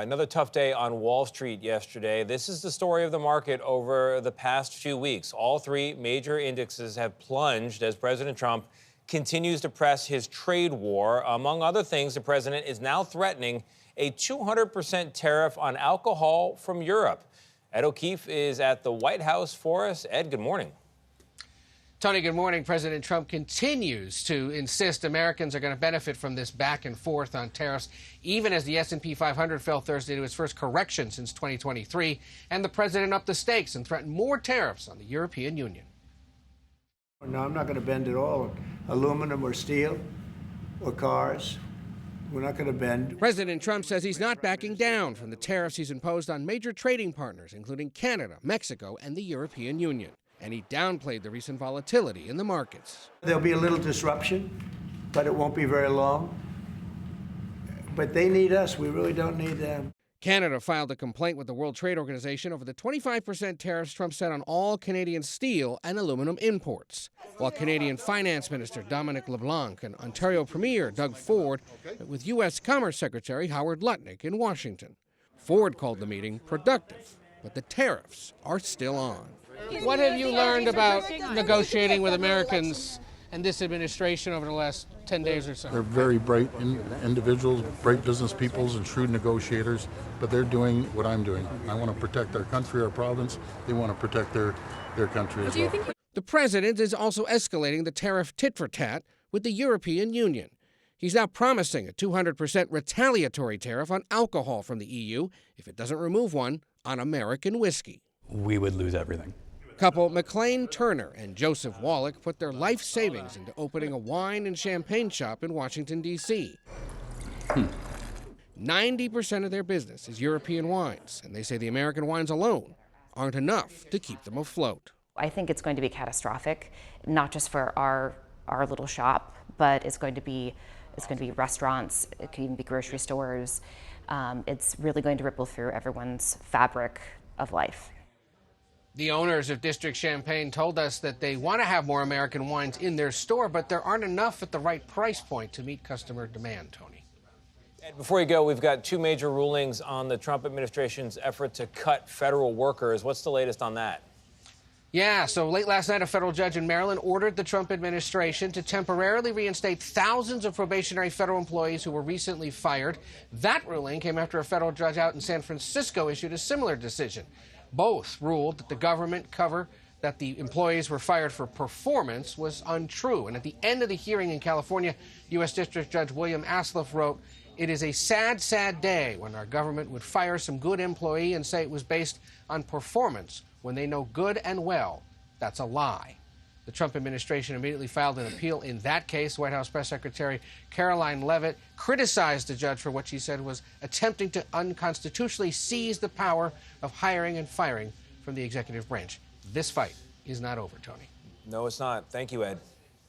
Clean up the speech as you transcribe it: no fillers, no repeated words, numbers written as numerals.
Another tough day on Wall Street yesterday. This is the story of the market over the past few weeks. All three major indexes have plunged as President Trump continues to press his trade war. Among other things, the president is now threatening a 200% tariff on alcohol from Europe. Ed O'Keefe is at the White House for us. Ed, good morning. Tony, good morning. President Trump continues to insist Americans are going to benefit from this back and forth on tariffs, even as the S&P 500 fell Thursday to its first correction since 2023, and the president upped the stakes and threatened more tariffs on the European Union. No, I'm not going to bend at all. Aluminum or steel or cars. We're not going to bend. President Trump says he's not backing down from the tariffs he's imposed on major trading partners, including Canada, Mexico, and the European Union. And he downplayed the recent volatility in the markets. There'll be a little disruption, but it won't be very long. But they need us. We really don't need them. Canada filed a complaint with the World Trade Organization over the 25% tariffs Trump set on all Canadian steel and aluminum imports, while Canadian Finance Minister Dominic LeBlanc and Ontario Premier Doug Ford met with U.S. Commerce Secretary Howard Lutnick in Washington. Ford called the meeting productive, but the tariffs are still on. What have you learned about negotiating with Americans and this administration over the last 10 days or so? They're very bright individuals, bright business people and shrewd negotiators, but they're doing what I'm doing. I want to protect our country, our province. They want to protect their country as well. The president is also escalating the tariff tit-for-tat with the European Union. He's now promising a 200% retaliatory tariff on alcohol from the EU if it doesn't remove one on American whiskey. We would lose everything. Couple McLean Turner and Joseph Wallach put their life savings into opening a wine and champagne shop in Washington, D.C. 90% of their business is European wines, and they say the American wines alone aren't enough to keep them afloat. I think it's going to be catastrophic, not just for our little shop, but it's going to be restaurants, it could even be grocery stores. It's really going to ripple through everyone's fabric of life. The owners of District Champagne told us that they want to have more American wines in their store, but there aren't enough at the right price point to meet customer demand, Tony. And before you go, we've got two major rulings on the Trump administration's effort to cut federal workers. What's the latest on that? Yeah, so late last night, a federal judge in Maryland ordered the Trump administration to temporarily reinstate thousands of probationary federal employees who were recently fired. That ruling came after a federal judge out in San Francisco issued a similar decision. Both ruled that the government cover that the employees were fired for performance was untrue. And at the end of the hearing in California, U.S. District Judge William Asloff wrote, "It is a sad, sad day when our government would fire some good employee and say it was based on performance when they know good and well that's a lie." The Trump administration immediately filed an appeal in that case. White House Press Secretary Caroline Leavitt criticized the judge for what she said was attempting to unconstitutionally seize the power of hiring and firing from the executive branch. This fight is not over, Tony. No, it's not. Thank you, Ed.